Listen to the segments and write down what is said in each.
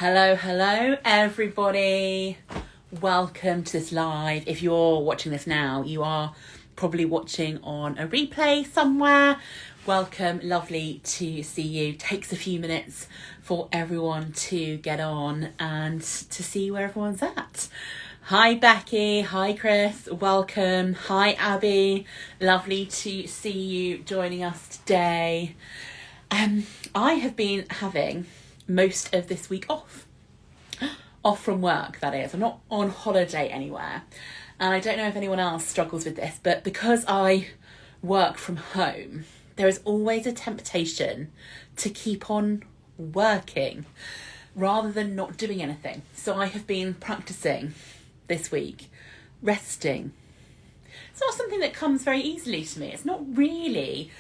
Hello everybody. Welcome to this live. If you're watching this now, you are probably watching on a replay somewhere. Welcome, lovely to see you. Takes a few minutes for everyone to get on and to see where everyone's at. Hi Becky, hi Chris, welcome. Hi Abby, lovely to see you joining us today. I have been having most of this week off from work, that is. I'm not on holiday anywhere, and I don't know if anyone else struggles with this, but because I work from home, there is always a temptation to keep on working rather than not doing anything. So I have been practicing this week resting. It's not something that comes very easily to me. It's not really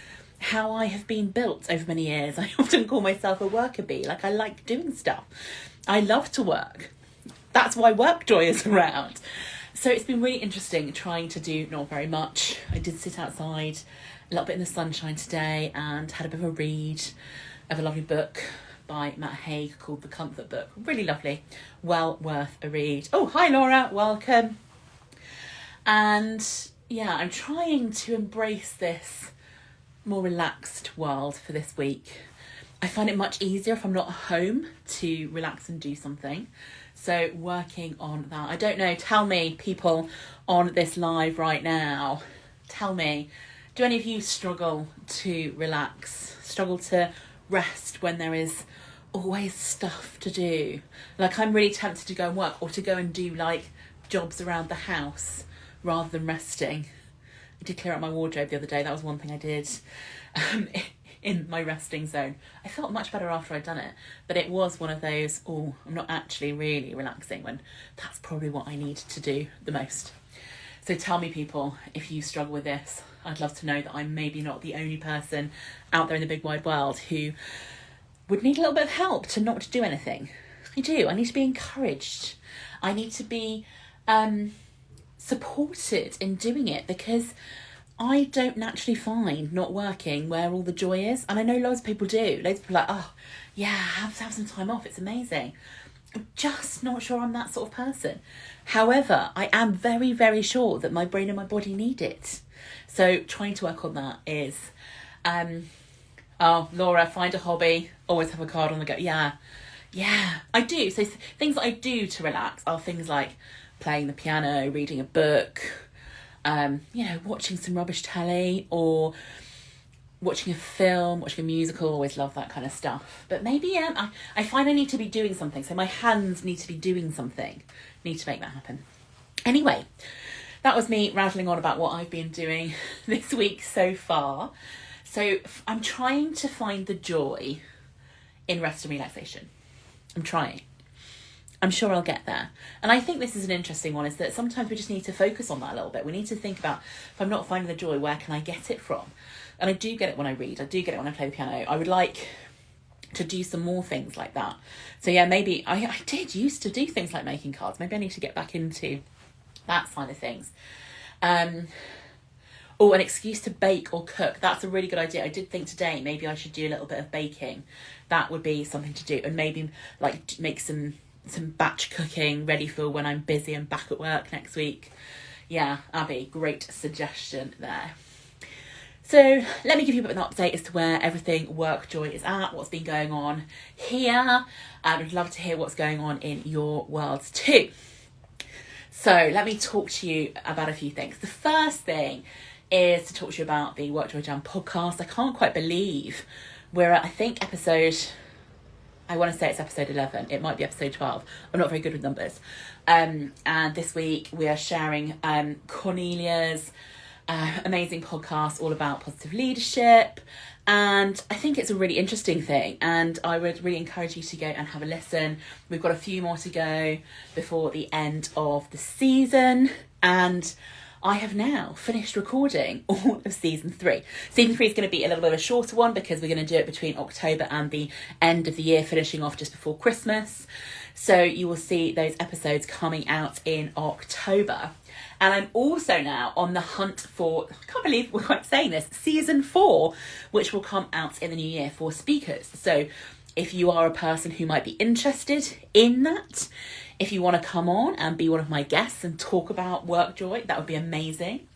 how I have been built over many years. I often call myself a worker bee. Like, I like doing stuff. I love to work. That's why WorkJoy is around. So it's been really interesting trying to do not very much. I did sit outside a little bit in the sunshine today and had a bit of a read of a lovely book by Matt Haig called The Comfort Book. Really lovely. Well worth a read. Oh, hi Laura, welcome. And yeah, I'm trying to embrace this more relaxed world for this week. I find it much easier if I'm not home to relax and do something. So working on that. I don't know, tell me, people on this live right now, tell me, do any of you struggle to relax, struggle to rest when there is always stuff to do? Like, I'm really tempted to go and work or to go and do like jobs around the house rather than resting. I did clear out my wardrobe the other day. That was one thing I did in my resting zone. I felt much better after I'd done it, but it was one of those, oh, I'm not actually really relaxing, when that's probably what I need to do the most. So tell me, people, if you struggle with this. I'd love to know that I'm maybe not the only person out there in the big wide world who would need a little bit of help to not do anything. I do. I need to be encouraged. I need to be supported in doing it, because I don't naturally find not working where all the joy is. And I know loads of people do. Loads of people are like, oh yeah, have some time off, it's amazing. I'm just not sure I'm that sort of person. However, I am very, very sure that my brain and my body need it. So trying to work on that is, oh, Laura, find a hobby, always have a card on the go. Yeah, I do. So things that I do to relax are things like playing the piano, reading a book, watching some rubbish telly, or watching a film, watching a musical. Always love that kind of stuff. But maybe I find I need to be doing something. So my hands need to be doing something. Need to make that happen. Anyway, that was me rattling on about what I've been doing this week so far. So I'm trying to find the joy in rest and relaxation. I'm trying. I'm sure I'll get there. And I think this is an interesting one, is that sometimes we just need to focus on that a little bit. We need to think about, if I'm not finding the joy, where can I get it from? And I do get it when I read. I do get it when I play the piano. I would like to do some more things like that. So yeah, maybe I did used to do things like making cards. Maybe I need to get back into that side of things. An excuse to bake or cook. That's a really good idea. I did think today maybe I should do a little bit of baking. That would be something to do. And maybe like make some batch cooking ready for when I'm busy and back at work next week. Yeah, Abby, great suggestion there. So let me give you a bit of an update as to where everything WorkJoy is at, what's been going on here. I'd love to hear what's going on in your worlds too. So let me talk to you about a few things. The first thing is to talk to you about the WorkJoy Jam podcast. I can't quite believe we're at, I think, I want to say it's episode 11. It might be episode 12. I'm not very good with numbers. And this week we are sharing Cornelia's amazing podcast all about positive leadership. And I think it's a really interesting thing. And I would really encourage you to go and have a listen. We've got a few more to go before the end of the season. And I have now finished recording all of season 3. Season 3 is going to be a little bit of a shorter one because we're going to do it between October and the end of the year, finishing off just before Christmas. So you will see those episodes coming out in October. And I'm also now on the hunt for, I can't believe we're quite saying this, season 4, which will come out in the new year for speakers. So if you are a person who might be interested in that, if you want to come on and be one of my guests and talk about WorkJoy, that would be amazing.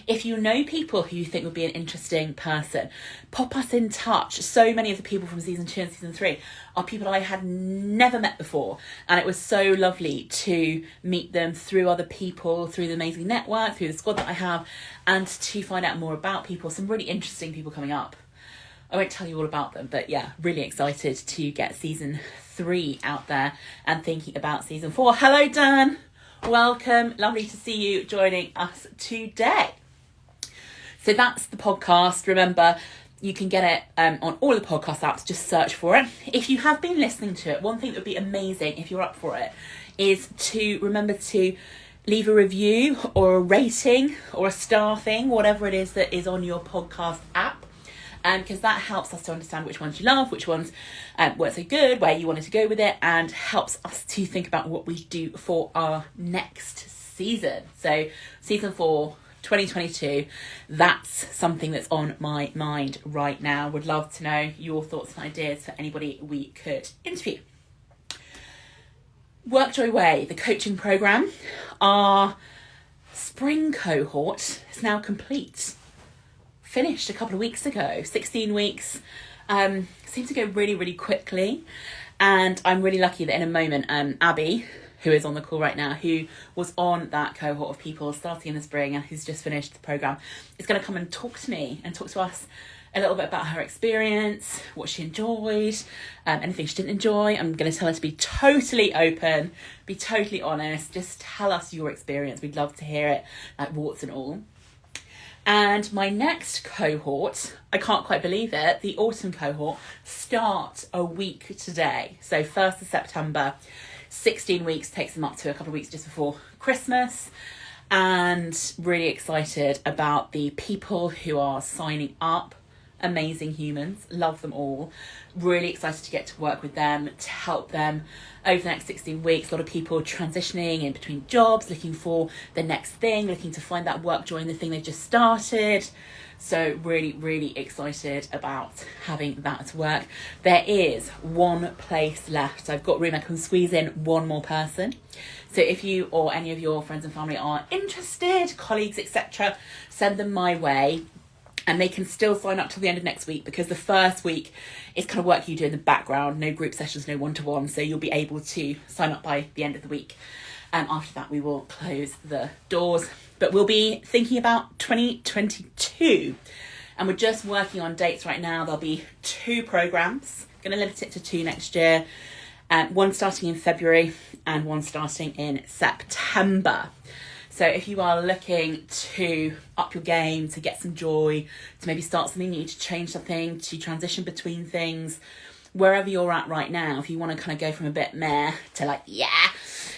If you know people who you think would be an interesting person, pop us in touch. So many of the people from season 2 and season 3 are people I had never met before. And it was so lovely to meet them through other people, through the amazing network, through the squad that I have, and to find out more about people. Some really interesting people coming up. I won't tell you all about them, but yeah, really excited to get season 3 out there and thinking about season 4. Hello, Dan. Welcome. Lovely to see you joining us today. So that's the podcast. Remember, you can get it on all the podcast apps. Just search for it. If you have been listening to it, one thing that would be amazing if you're up for it is to remember to leave a review or a rating or a star thing, whatever it is that is on your podcast app. Because that helps us to understand which ones you love, which ones weren't so good, where you wanted to go with it, and helps us to think about what we do for our next season. So season 4, 2022, that's something that's on my mind right now. Would love to know your thoughts and ideas for anybody we could interview. WorkJoy Way, the coaching program, our spring cohort is now complete. Finished a couple of weeks ago, 16 weeks, seemed to go really, really quickly. And I'm really lucky that in a moment, Abi, who is on the call right now, who was on that cohort of people starting in the spring and who's just finished the programme, is going to come and talk to me and talk to us a little bit about her experience, what she enjoyed, anything she didn't enjoy. I'm going to tell her to be totally open, be totally honest, just tell us your experience. We'd love to hear it, like warts and all. And my next cohort, I can't quite believe it, the autumn cohort, starts a week today. So 1st of September, 16 weeks, takes them up to a couple of weeks just before Christmas. And really excited about the people who are signing up. Amazing humans, love them all. Really excited to get to work with them, to help them over the next 16 weeks. A lot of people transitioning in between jobs, looking for the next thing, looking to find that work joy in the thing they've just started. So really, really excited about having that to work. There is one place left. So I've got room, I can squeeze in one more person. So if you or any of your friends and family are interested, colleagues, etc., send them my way. And they can still sign up till the end of next week, because the first week is kind of work you do in the background, no group sessions, no one-to-one. So you'll be able to sign up by the end of the week. After that, we will close the doors. But we'll be thinking about 2022. And we're just working on dates right now. There'll be 2 programmes. Going to limit it to 2 next year. One starting in February and one starting in September. So if you are looking to up your game, to get some joy, to maybe start something new, to change something, to transition between things, wherever you're at right now, if you want to kind of go from a bit meh to like, yeah,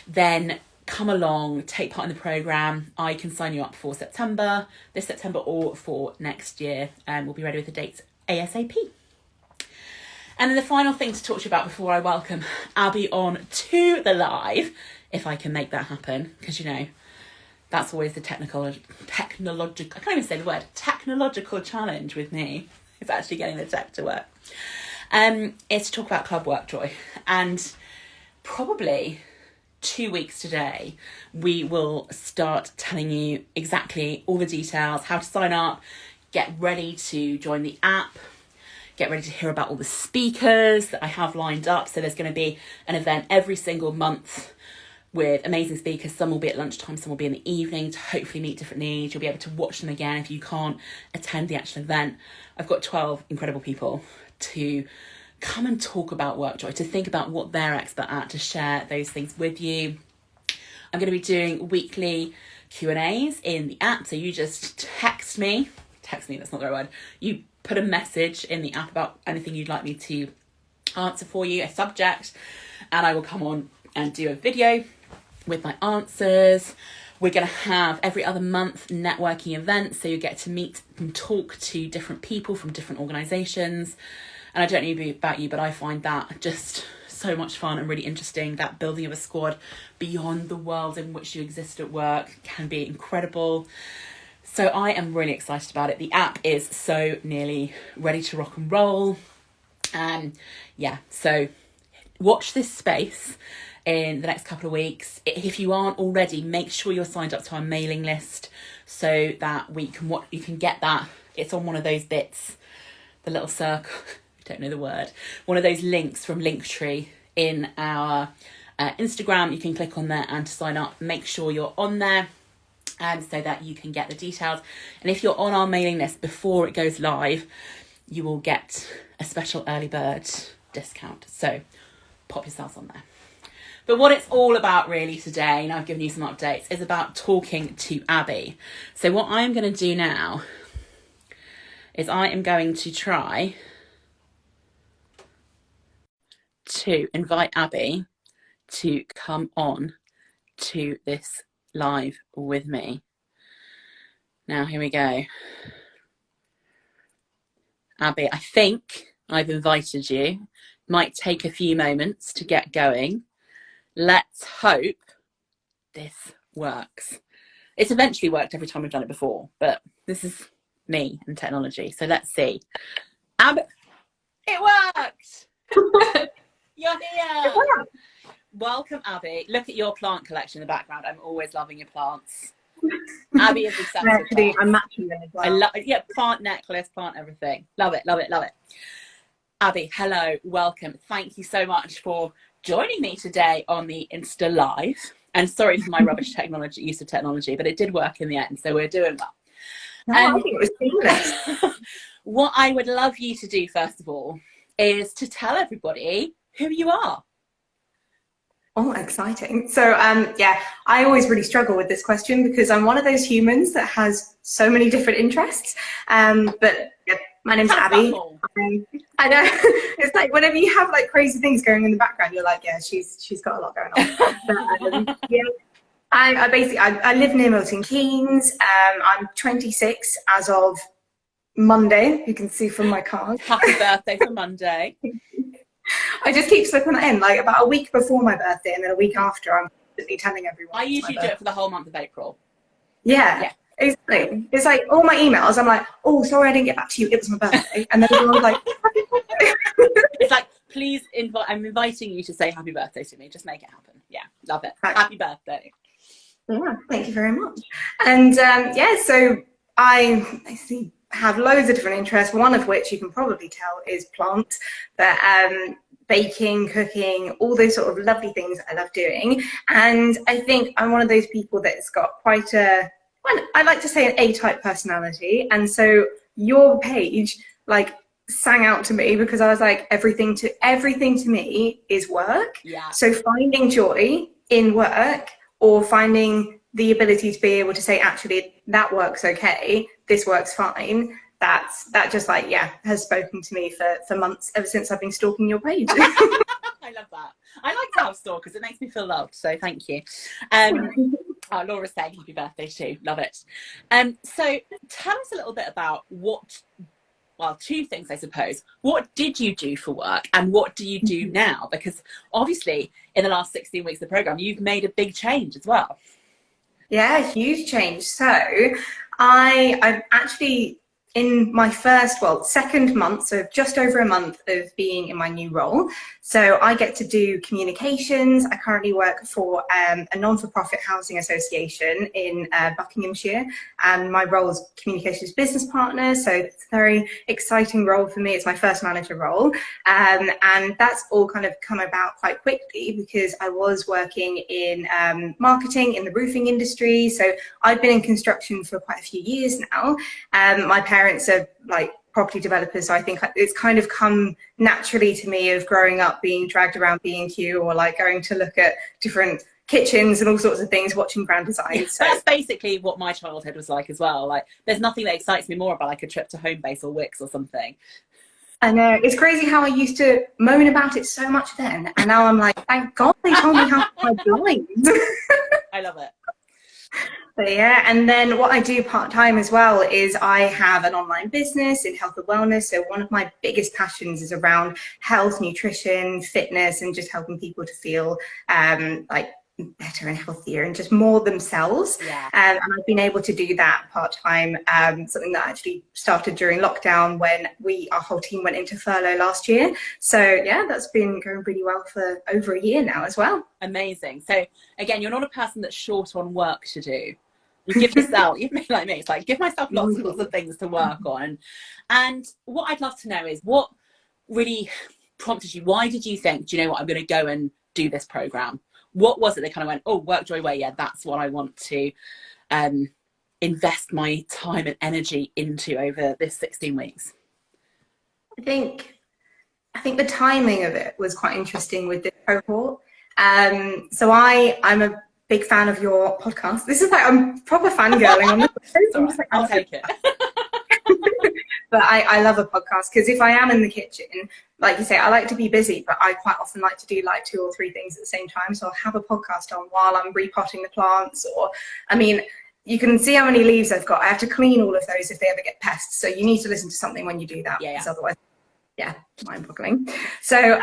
then come along, take part in the programme. I can sign you up for September, this September, or for next year. We'll be ready with the dates ASAP. And then the final thing to talk to you about before I welcome Abi on to the live, if I can make that happen, because you know, that's always the technological, I can't even say the word, technological challenge with me. It's actually getting the tech to work. Is to talk about Club WorkJoy. And probably 2 weeks today, we will start telling you exactly all the details, how to sign up, get ready to join the app, get ready to hear about all the speakers that I have lined up. So there's going to be an event every single month with amazing speakers. Some will be at lunchtime, some will be in the evening, to hopefully meet different needs. You'll be able to watch them again if you can't attend the actual event. I've got 12 incredible people to come and talk about WorkJoy, to think about what they're expert at, to share those things with you. I'm going to be doing weekly Q&As in the app. So you just text me, that's not the right word. You put a message in the app about anything you'd like me to answer for you, a subject, and I will come on and do a video with my answers. We're going to have every other month networking events, so you get to meet and talk to different people from different organisations. And I don't know about you, but I find that just so much fun and really interesting. That building of a squad beyond the world in which you exist at work can be incredible. So I am really excited about it. The app is so nearly ready to rock and roll. Yeah, so watch this space in the next couple of weeks. If you aren't already, make sure you're signed up to our mailing list so that you can get that. It's on one of those bits, the little circle, I don't know the word, one of those links from Linktree in our Instagram. You can click on there and sign up. Make sure you're on there so that you can get the details. And if you're on our mailing list before it goes live, you will get a special early bird discount. So pop yourselves on there. But what it's all about really today, and I've given you some updates, is about talking to Abi. So what I'm going to do now is I am going to try to invite Abi to come on to this live with me. Now, here we go. Abi, I think I've invited you. Might take a few moments to get going. Let's hope this works. It's eventually worked every time we've done it before, but this is me and technology. So let's see. Abi, it worked! You're here! Welcome, Abi. Look at your plant collection in the background. I'm always loving your plants. Abi is obsessed with plants. I'm matching them as well. I love it. Yeah, plant necklace, plant everything. Love it, love it, love it. Abi, hello, welcome. Thank you so much for joining me today on the Insta Live. And sorry for my rubbish use of technology, but it did work in the end, so we're doing well. I think it was seamless. What I would love you to do, first of all, is to tell everybody who you are. Oh, exciting. So, yeah, I always really struggle with this question because I'm one of those humans that has so many different interests. But yeah, my name's Abi. I know. It's like whenever you have like crazy things going in the background, you're like, yeah, she's got a lot going on. But, yeah. I live near Milton Keynes. I'm 26 as of Monday. You can see from my card. Happy birthday for Monday. I just keep slipping that in, like about a week before my birthday and then a week after. I'm telling everyone. I usually do it for the whole month of April. Yeah. Exactly. It's like all my emails. I'm like, oh, sorry, I didn't get back to you. It was my birthday, and then everyone's like, happy birthday. It's like, please invite. I'm inviting you to say happy birthday to me. Just make it happen. Yeah, love it. Right. Happy birthday. Yeah, thank you very much. And yeah, so I have loads of different interests, one of which you can probably tell is plants, but baking, cooking, all those sort of lovely things I love doing. And I think I'm one of those people that's got quite a, well, I like to say an A-type personality. And so your page like sang out to me because I was like, everything to me is work. Yeah. So finding joy in work or finding the ability to be able to say, actually, that works okay, this works fine, that just like, yeah, has spoken to me for months, ever since I've been stalking your page. I love that. I like to have stalkers. It makes me feel loved. So thank you. Oh, Laura's saying happy birthday too. Love it. So tell us a little bit about two things, I suppose. What did you do for work and what do you do now? Because obviously in the last 16 weeks of the program, you've made a big change as well. Yeah, huge change. So I'm actually in my second month, so just over a month of being in my new role. So I get to do communications. I currently work for a non-for-profit housing association in Buckinghamshire, and my role is communications business partner. So it's a very exciting role for me. It's my first manager role. And that's all kind of come about quite quickly because I was working in marketing in the roofing industry. So I've been in construction for quite a few years now. My parents are like property developers, so I think it's kind of come naturally to me of growing up being dragged around B&Q or like going to look at different kitchens and all sorts of things, watching Grand Design. Yeah, so that's basically what my childhood was like as well. Like there's nothing that excites me more about like a trip to Homebase or Wix or something. I know, it's crazy how I used to moan about it so much then, and now I'm like, thank God they told me how to buy blinds. I love it. But yeah, and then what I do part-time as well is I have an online business in health and wellness. So one of my biggest passions is around health, nutrition, fitness, and just helping people to feel like better and healthier and just more themselves. Yeah. And I've been able to do that part-time, something that actually started during lockdown when our whole team went into furlough last year. So yeah, that's been going pretty well for over a year now as well. Amazing. So again, you're not a person that's short on work to do. You give yourself, you've made like me, it's like give myself lots and lots of things to work on. And what I'd love to know is what really prompted you? Why did you think, do you know what, I'm going to go and do this program? What was it that kind of went, oh, WorkJoy Way, yeah, that's what I want to invest my time and energy into over this 16 weeks? I think the timing of it was quite interesting with this cohort. So I'm a big fan of your podcast. This is like, I'm proper fangirling on this. I'm just like, I'll take it. But I love a podcast because if I am in the kitchen, like you say, I like to be busy, but I quite often like to do like 2 or 3 things at the same time. So I'll have a podcast on while I'm repotting the plants, or, I mean, you can see how many leaves I've got. I have to clean all of those if they ever get pests. So you need to listen to something when you do that, because otherwise, yeah, mind-boggling. So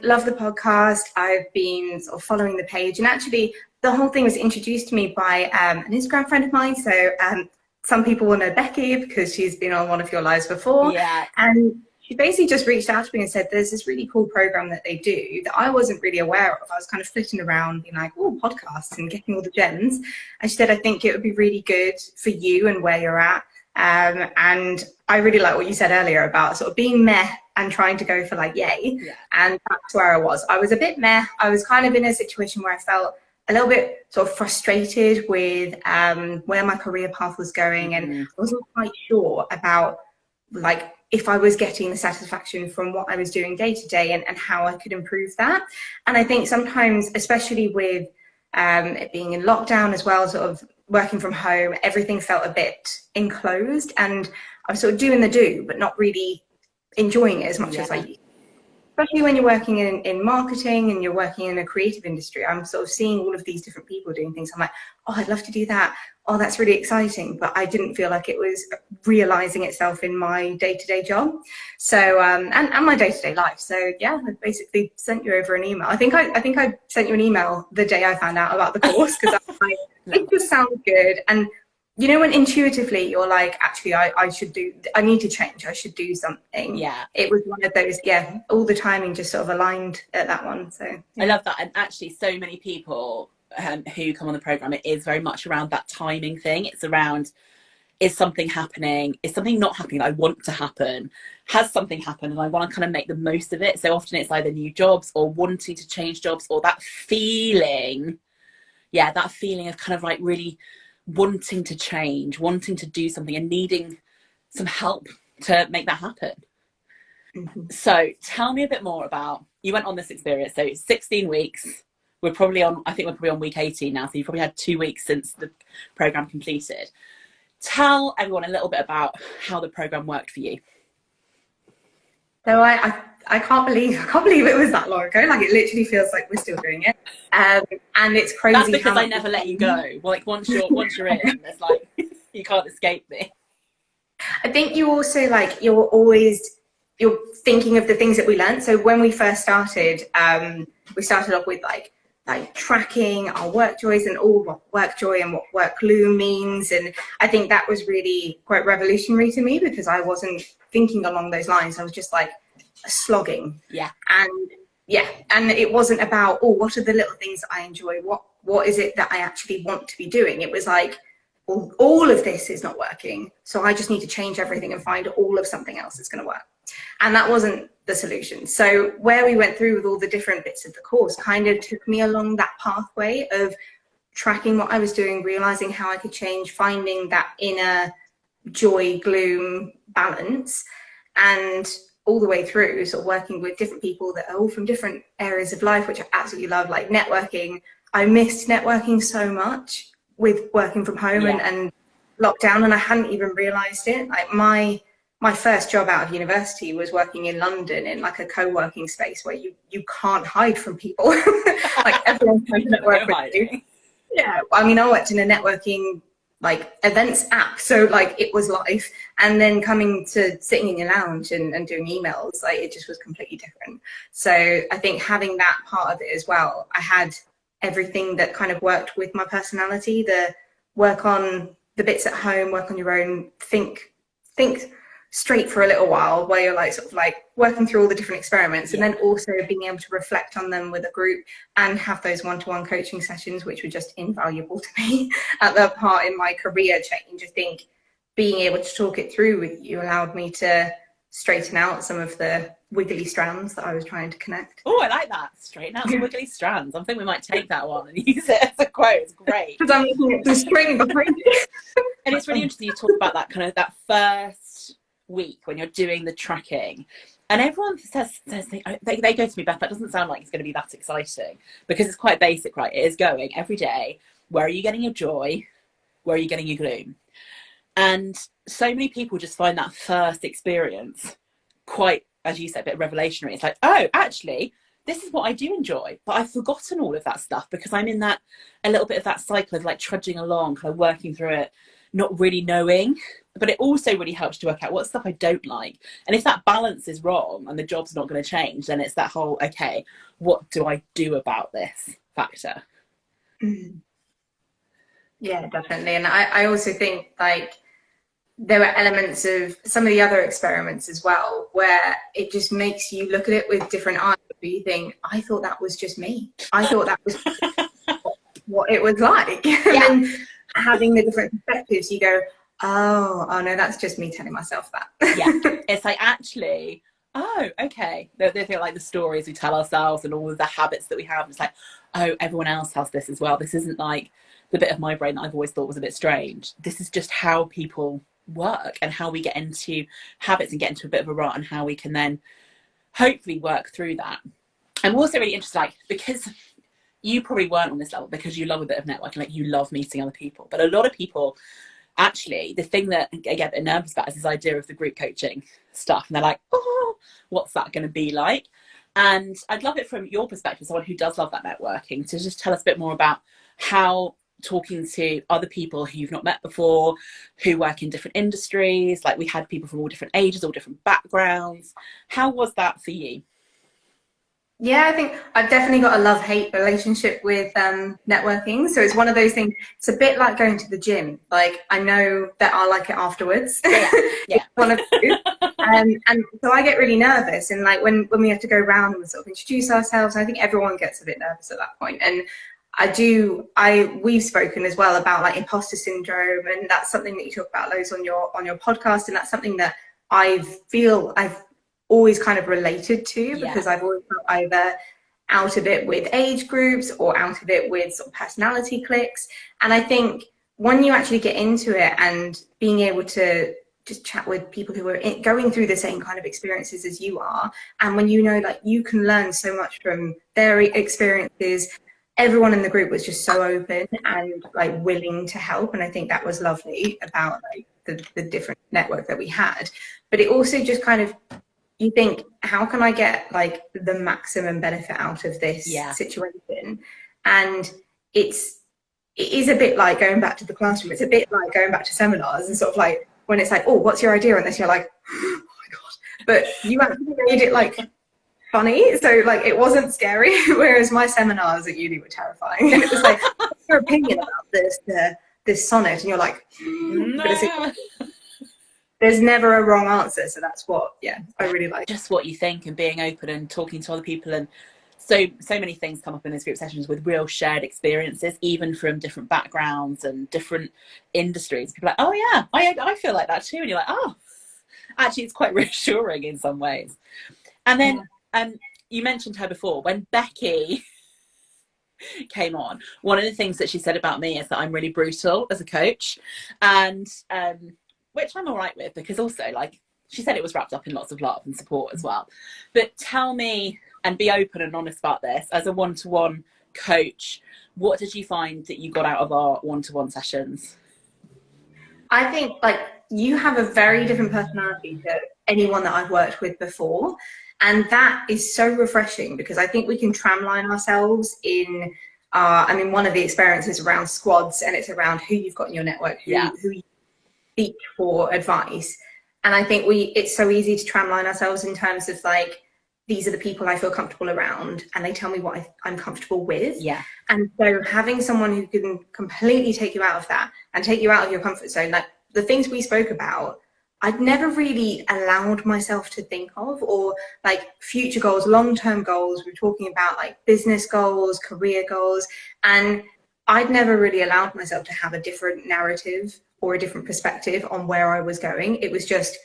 love the podcast. I've been sort of following the page, and actually the whole thing was introduced to me by an Instagram friend of mine. So some people will know Becky because she's been on one of your lives before. Yeah. And she basically just reached out to me and said, there's this really cool program that they do that I wasn't really aware of. I was kind of flitting around being like, oh, podcasts and getting all the gems. And she said, I think it would be really good for you and where you're at. And I really like what you said earlier about sort of being meh and trying to go for like yay. Yeah. And that's where I was. I was a bit meh. I was kind of in a situation where I felt a little bit sort of frustrated with where my career path was going, and I wasn't quite sure about like if I was getting the satisfaction from what I was doing day to day and how I could improve that. And I think sometimes, especially with it being in lockdown as well, sort of working from home, everything felt a bit enclosed, and I was sort of doing the do, but not really enjoying it as much as I used to. Especially when you're working in marketing and you're working in a creative industry, I'm sort of seeing all of these different people doing things. I'm like, oh, I'd love to do that. Oh, that's really exciting. But I didn't feel like it was realizing itself in my day-to-day job. So, and my day-to-day life. So yeah, I basically sent you over an email. I think I sent you an email the day I found out about the course, because I was like, it just sounds good. And you know, when intuitively you're like, actually, I need to change. I should do something. Yeah. It was one of those, all the timing just sort of aligned at that one. So yeah. I love that. And actually so many people who come on the program, it is very much around that timing thing. It's around, is something happening? Is something not happening that I want to happen? Has something happened and I want to kind of make the most of it? So often it's either new jobs or wanting to change jobs, or that feeling, that feeling of kind of like really wanting to change, wanting to do something and needing some help to make that happen. So tell me a bit more about, you went on this experience, so 16 weeks, I think we're probably on week 18 now, so you've probably had 2 weeks since the program completed. Tell everyone a little bit about how the program worked for you. So I can't believe it was that long ago. Like, it literally feels like we're still doing it. And it's crazy. That's because I never let you go. Like once you're in, it's like you can't escape me. I think you also like you're thinking of the things that we learned. So when we first started, we started off with like tracking our work joys and all what work joy and what work glue means. And I think that was really quite revolutionary to me, because I wasn't thinking along those lines. I was just like slogging. And it wasn't about, oh, what are the little things that I enjoy? What is it that I actually want to be doing? It was like, well, all of this is not working, so I just need to change everything and find all of something else that's going to work. And that wasn't the solution. So where we went through with all the different bits of the course kind of took me along that pathway of tracking what I was doing, realizing how I could change, finding that inner joy, gloom balance, and all the way through sort of working with different people that are all from different areas of life, which I absolutely love, like networking. I missed networking so much with working from home and lockdown, and I hadn't even realized it. Like my first job out of university was working in London in like a co-working space where you can't hide from people. Like everyone's trying to network with you. Yeah, I mean, I worked in a networking like events app, so like it was live, and then coming to sitting in your lounge and doing emails, like it just was completely different. So I think having that part of it as well, I had everything that kind of worked with my personality. The work on the bits at home, work on your own, think straight for a little while while you're like sort of like working through all the different experiments, and then also being able to reflect on them with a group and have those one-to-one coaching sessions, which were just invaluable to me at that part in my career change. I think being able to talk it through with you allowed me to straighten out some of the wiggly strands that I was trying to connect. Oh, I like that. Straighten out some wiggly strands. I think we might take that one and use it as a quote. It's great. Because I'm looking at the string behind it. And it's really interesting you talk about that kind of that first week when you're doing the tracking, and everyone says they go to me, Beth, that doesn't sound like it's going to be that exciting, because it's quite basic, right? It is going every day. Where are you getting your joy? Where are you getting your gloom? And so many people just find that first experience quite, as you said, a bit revelationary. It's like, oh, actually, this is what I do enjoy, but I've forgotten all of that stuff because I'm in that, a little bit of that cycle of like trudging along, kind of working through it, not really knowing. But it also really helps to work out what stuff I don't like. And if that balance is wrong and the job's not going to change, then it's that whole, okay, what do I do about this factor? Mm. Yeah, definitely. And I also think like there were elements of some of the other experiments as well, where it just makes you look at it with different eyes. You think, I thought that was just me. I thought that was what it was like. Yeah. And then having the different perspectives, you go, oh no, that's just me telling myself that. Yeah, it's like, actually, oh, okay. They feel like the stories we tell ourselves and all of the habits that we have. It's like, oh, everyone else has this as well. This isn't like the bit of my brain that I've always thought was a bit strange. This is just how people work and how we get into habits and get into a bit of a rut, and how we can then hopefully work through that. I'm also really interested, like, because you probably weren't on this level because you love a bit of networking, like you love meeting other people. But a lot of people, actually, the thing that I get a bit nervous about is this idea of the group coaching stuff. And they're like, oh, what's that going to be like? And I'd love it from your perspective, someone who does love that networking, to just tell us a bit more about how talking to other people who you've not met before, who work in different industries, like we had people from all different ages, all different backgrounds. How was that for you? Yeah, I think I've definitely got a love-hate relationship with networking. So it's one of those things, it's a bit like going to the gym. Like, I know that I like it afterwards. Yeah. One of those. And so I get really nervous. And like when we have to go around and sort of introduce ourselves, I think everyone gets a bit nervous at that point. And we've spoken as well about like imposter syndrome, and that's something that you talk about loads on your podcast. And that's something that I feel I've always kind of related to, because I've always felt either out of it with age groups or out of it with sort of personality cliques. And I think when you actually get into it and being able to just chat with people who are going through the same kind of experiences as you are, and when you know like you can learn so much from their experiences, everyone in the group was just so open and like willing to help. And I think that was lovely about like the different network that we had. But it also just kind of, you think, how can I get like the maximum benefit out of this situation? And it is a bit like going back to the classroom. It's a bit like going back to seminars and sort of like when it's like, oh, what's your idea on this? You're like, oh my God. But you actually made it like funny. So like it wasn't scary. Whereas my seminars at uni were terrifying. And it was like, what's your opinion about this sonnet? And you're like, no. There's never a wrong answer. So that's what, I really like. Just what you think and being open and talking to other people. And so many things come up in those group sessions with real shared experiences, even from different backgrounds and different industries. People are like, oh yeah, I feel like that too. And you're like, oh, actually it's quite reassuring in some ways. And then you mentioned her before. When Becky came on, one of the things that she said about me is that I'm really brutal as a coach. And which I'm all right with, because also, like, she said it was wrapped up in lots of love and support as well. But tell me, and be open and honest about this, as a one-to-one coach, what did you find that you got out of our one-to-one sessions? I think, like, you have a very different personality to anyone that I've worked with before. And that is so refreshing, because I think we can tramline ourselves in, one of the experiences around squads, and it's around who you've got in your network, who you seek for advice. And I think it's so easy to tramline ourselves in terms of like, these are the people I feel comfortable around, and they tell me what I'm comfortable with. And so having someone who can completely take you out of that and take you out of your comfort zone, like the things we spoke about, I'd never really allowed myself to think of, or like future goals, long-term goals. We're talking about like business goals, career goals, and I'd never really allowed myself to have a different narrative or a different perspective on where I was going. It was just,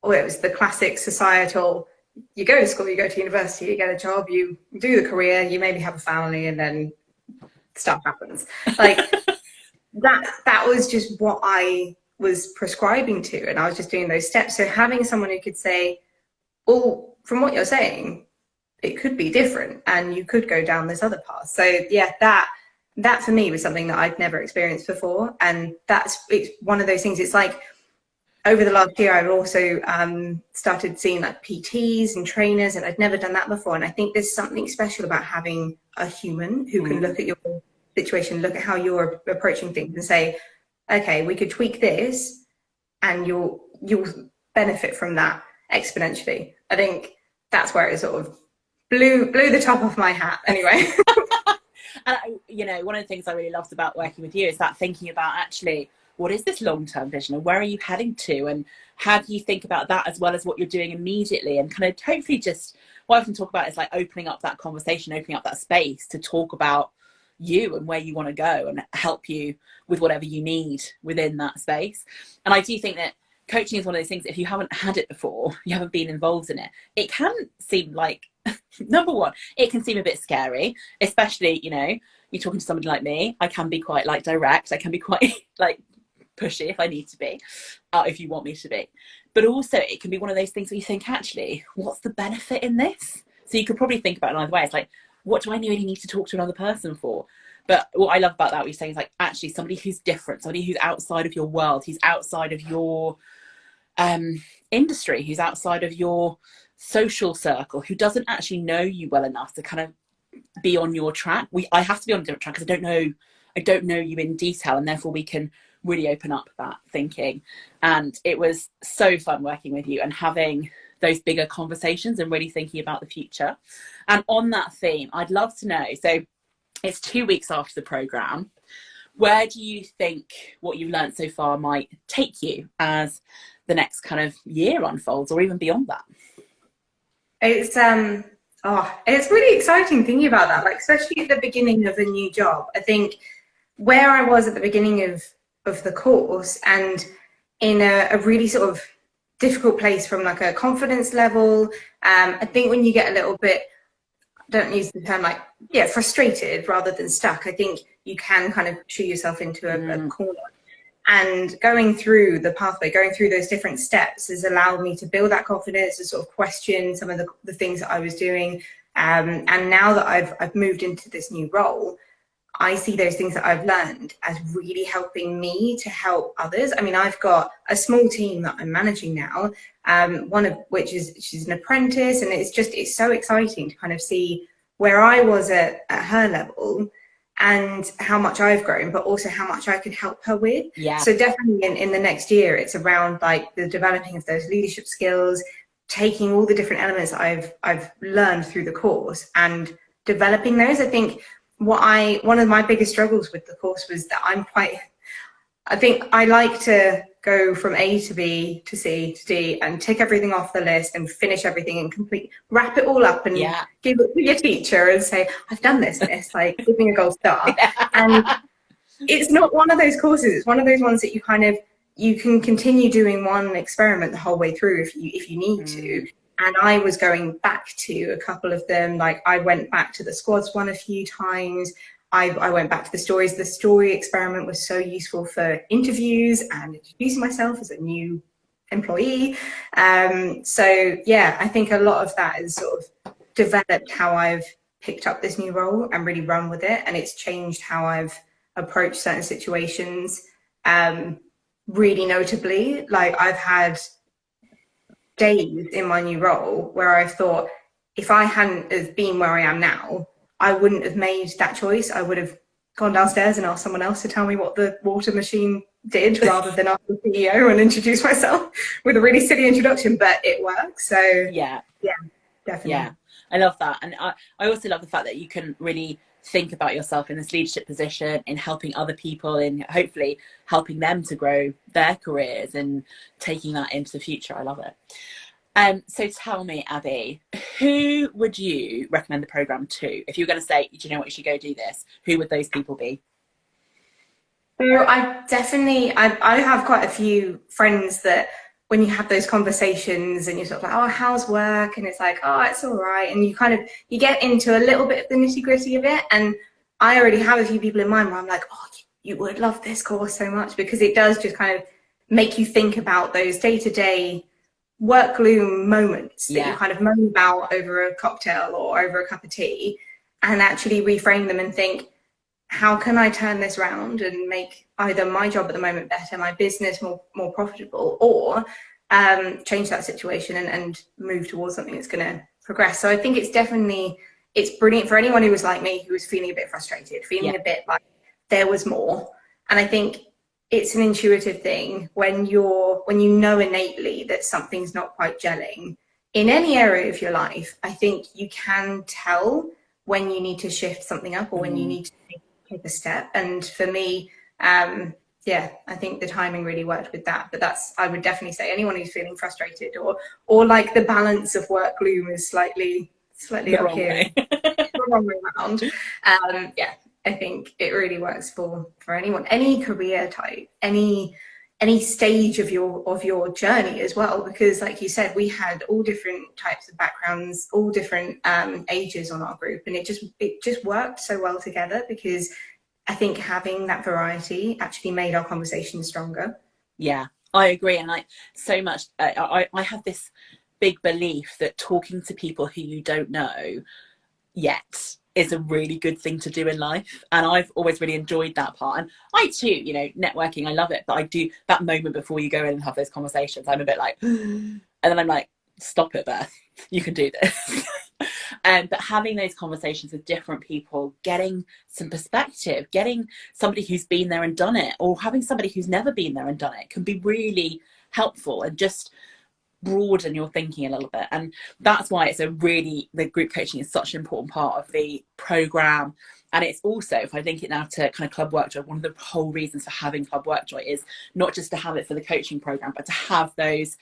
oh, it was the classic societal, you go to school, you go to university, you get a job, you do the career, you maybe have a family, and then stuff happens. Like that was just what I was prescribing to, and I was just doing those steps. So having someone who could say, well, from what you're saying, it could be different and you could go down this other path. So yeah, that for me was something that I'd never experienced before. And it's one of those things. It's like over the last year, I've also started seeing like PTs and trainers, and I'd never done that before. And I think there's something special about having a human who can look at your situation, look at how you're approaching things and say, okay, we could tweak this and you'll benefit from that exponentially. I think that's where it sort of blew the top off my hat anyway. And one of the things I really loved about working with you is that thinking about actually, what is this long-term vision and where are you heading to, and how do you think about that as well as what you're doing immediately, and kind of hopefully just what I can talk about is like opening up that conversation, opening up that space to talk about you and where you want to go and help you with whatever you need within that space. And I do think that coaching is one of those things, if you haven't had it before, you haven't been involved in it, it can seem like number one, it can seem a bit scary, especially, you're talking to somebody like me. I can be quite like direct, I can be quite like pushy if I need to be, if you want me to be, but also it can be one of those things where you think, actually, what's the benefit in this? So you could probably think about it another way. It's like, what do I really need to talk to another person for? But what I love about that, what you're saying, is like actually somebody who's different, somebody who's outside of your world, who's outside of your industry, who's outside of your social circle, who doesn't actually know you well enough to kind of be on your track. I have to be on a different track because I don't know you in detail, and therefore we can really open up that thinking. And it was so fun working with you and having those bigger conversations and really thinking about the future. And on that theme, I'd love to know, so it's 2 weeks after the program, where do you think what you've learned so far might take you as the next kind of year unfolds, or even beyond that? It's really exciting thinking about that, like especially at the beginning of a new job. I think where I was at the beginning of the course, and in a really sort of difficult place from like a confidence level, I think when you get a little bit, don't use the term like, frustrated rather than stuck, I think you can kind of shoot yourself into a corner. And going through the pathway, going through those different steps has allowed me to build that confidence, to sort of question some of the things that I was doing. And now that I've moved into this new role, I see those things that I've learned as really helping me to help others. I mean, I've got a small team that I'm managing now, one of which she's an apprentice, and it's so exciting to kind of see where I was at her level and how much I've grown, but also how much I could help her with. Yeah. So definitely in the next year, it's around like the developing of those leadership skills, taking all the different elements that I've learned through the course and developing those. I think one of my biggest struggles with the course was that I think I like to go from A to B to C to D and tick everything off the list and finish everything and wrap it all up and give it to your teacher and say, I've done this, miss, like giving a gold star. And it's not one of those courses. It's one of those ones that you can continue doing one experiment the whole way through if you need to. And I was going back to a couple of them. Like I went back to the squads one a few times. I went back to the stories. The story experiment was so useful for interviews and introducing myself as a new employee. So yeah, I think a lot of that has sort of developed how I've picked up this new role and really run with it. And it's changed how I've approached certain situations. Really notably, like I've had days in my new role where I thought, if I hadn't have been where I am now, I wouldn't have made that choice. I would have gone downstairs and asked someone else to tell me what the water machine did rather than ask the CEO and introduce myself with a really silly introduction, but it works. So yeah, definitely. Yeah, I love that. And I also love the fact that you can really think about yourself in this leadership position, in helping other people, in hopefully helping them to grow their careers and taking that into the future. I love it. So tell me, Abi, who would you recommend the program to? If you were going to say, do you know what, you should go do this, who would those people be? So I have quite a few friends that when you have those conversations and you're sort of like, oh, how's work? And it's like, oh, it's all right. And you get into a little bit of the nitty gritty of it. And I already have a few people in mind where I'm like, oh, you would love this course so much, because it does just kind of make you think about those day-to-day work gloom moments that you kind of moan about over a cocktail or over a cup of tea, and actually reframe them and think, how can I turn this around and make either my job at the moment better, my business more profitable, or change that situation and move towards something that's going to progress. So I think it's brilliant for anyone who was like me, who was feeling a bit frustrated, feeling a bit like there was more. And I think it's an intuitive thing when you know innately that something's not quite gelling in any area of your life. I think you can tell when you need to shift something up or when you need to take a step. And for me, I think the timing really worked with that. But I would definitely say anyone who's feeling frustrated or like the balance of work gloom is slightly up here, the wrong way around. I think it really works for anyone, any career type, any stage of your journey as well, because like you said, we had all different types of backgrounds, all different ages on our group, and it just worked so well together, because I think having that variety actually made our conversation stronger. Yeah, I agree. And so much, I have this big belief that talking to people who you don't know yet is a really good thing to do in life, and I've always really enjoyed that part. And I too, networking, I love it, but I do that moment before you go in and have those conversations, I'm a bit like and then I'm like, stop it, Beth, you can do this. But having those conversations with different people, getting some perspective, getting somebody who's been there and done it, or having somebody who's never been there and done it, can be really helpful and just broaden your thinking a little bit. And that's why the group coaching is such an important part of the program. And it's also, if I link it now to kind of Club WorkJoy, one of the whole reasons for having Club WorkJoy is not just to have it for the coaching program, but to have those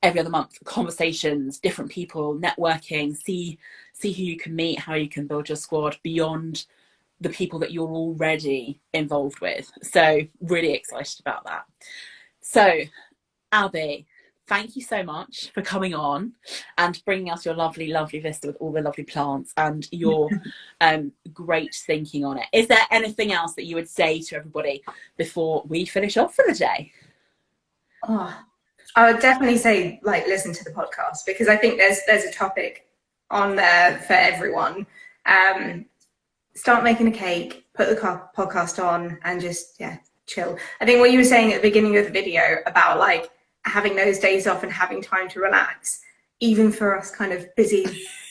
every other month conversations, different people, networking, see who you can meet, how you can build your squad beyond the people that you're already involved with. So really excited about that. So Abi, thank you so much for coming on and bringing us your lovely, lovely vista with all the lovely plants and your great thinking on it. Is there anything else that you would say to everybody before we finish off for the day? Oh, I would definitely say, listen to the podcast, because I think there's a topic on there for everyone. Start making a cake, put the podcast on, and just chill. I think what you were saying at the beginning of the video about having those days off and having time to relax, even for us kind of busy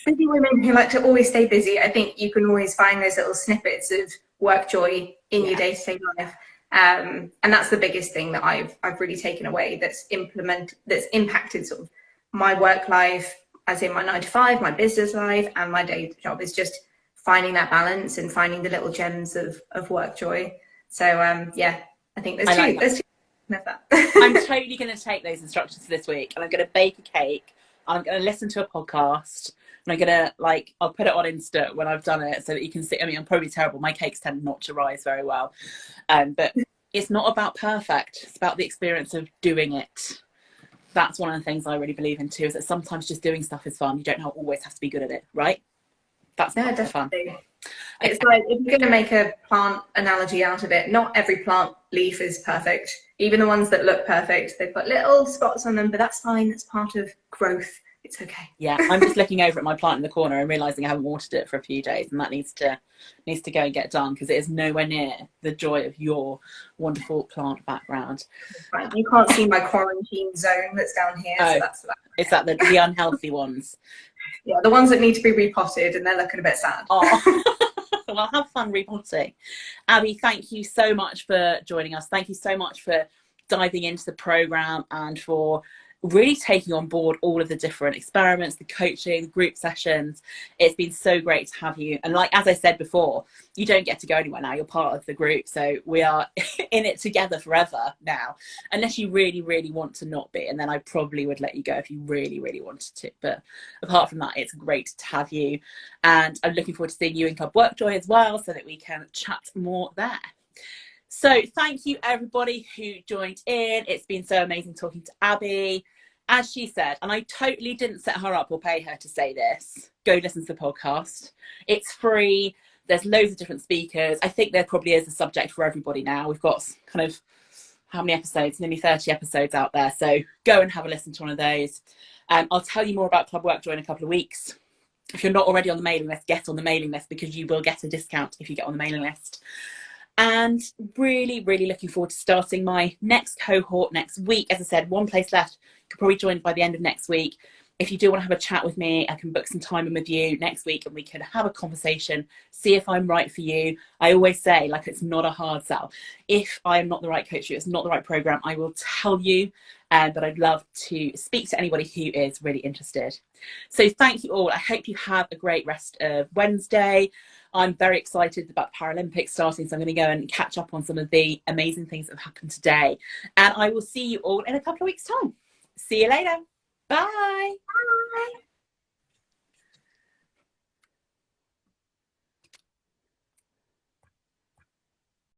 women who like to always stay busy, I think you can always find those little snippets of work joy in your day-to-day life. And that's the biggest thing that I've really taken away that's impacted sort of my work life, as in my 9 to 5, my business life, and my day job, is just finding that balance and finding the little gems of work joy. So I think there's two of that. I'm totally going to take those instructions this week, and I'm going to bake a cake, and I'm going to listen to a podcast, and I'm going to I'll put it on Insta when I've done it so that you can see. I mean, I'm probably terrible. My cakes tend not to rise very well. But it's not about perfect. It's about the experience of doing it. That's one of the things I really believe in too, is that sometimes just doing stuff is fun. You don't always have to be good at it, right? That's definitely fun. It's like, if you're going to make a plant analogy out of it, not every plant leaf is perfect. Even the ones that look perfect, they've got little spots on them, but that's fine. That's part of growth. It's okay. Yeah, I'm just looking over at my plant in the corner and realising I haven't watered it for a few days, and that needs to go and get done, because it is nowhere near the joy of your wonderful plant background. Right. You can't see my quarantine zone that's down here. Oh, so that's that. Is that the unhealthy ones? Yeah, the ones that need to be repotted, and they're looking a bit sad. Oh. Well, have fun repotting. Abi, thank you so much for joining us. Thank you so much for diving into the program and for really taking on board all of the different experiments, the coaching, the group sessions. It's been so great to have you. And like, as I said before, you don't get to go anywhere now. You're part of the group. So we are in it together forever now, unless you really, really want to not be. And then I probably would let you go if you really, really wanted to. But apart from that, it's great to have you. And I'm looking forward to seeing you in Club WorkJoy as well, so that we can chat more there. So thank you everybody who joined in. It's been so amazing talking to Abi. As she said, and I totally didn't set her up or pay her to say this, go listen to the podcast. It's free. There's loads of different speakers. I think there probably is a subject for everybody now. We've got kind of, how many episodes? Nearly 30 episodes out there. So go and have a listen to one of those. I'll tell you more about Club WorkJoy in a couple of weeks. If you're not already on the mailing list, get on the mailing list, because you will get a discount if you get on the mailing list. And really, really looking forward to starting my next cohort next week. As I said, one place left. You could probably join by the end of next week. If you do want to have a chat with me, I can book some time in with you next week and we can have a conversation, see if I'm right for you. I always say, like, it's not a hard sell. If I'm not the right coach for you, it's not the right program, I will tell you. But I'd love to speak to anybody who is really interested. So thank you all. I hope you have a great rest of Wednesday. I'm very excited about Paralympics starting, so I'm going to go and catch up on some of the amazing things that have happened today. And I will see you all in a couple of weeks' time. See you later. Bye. Bye.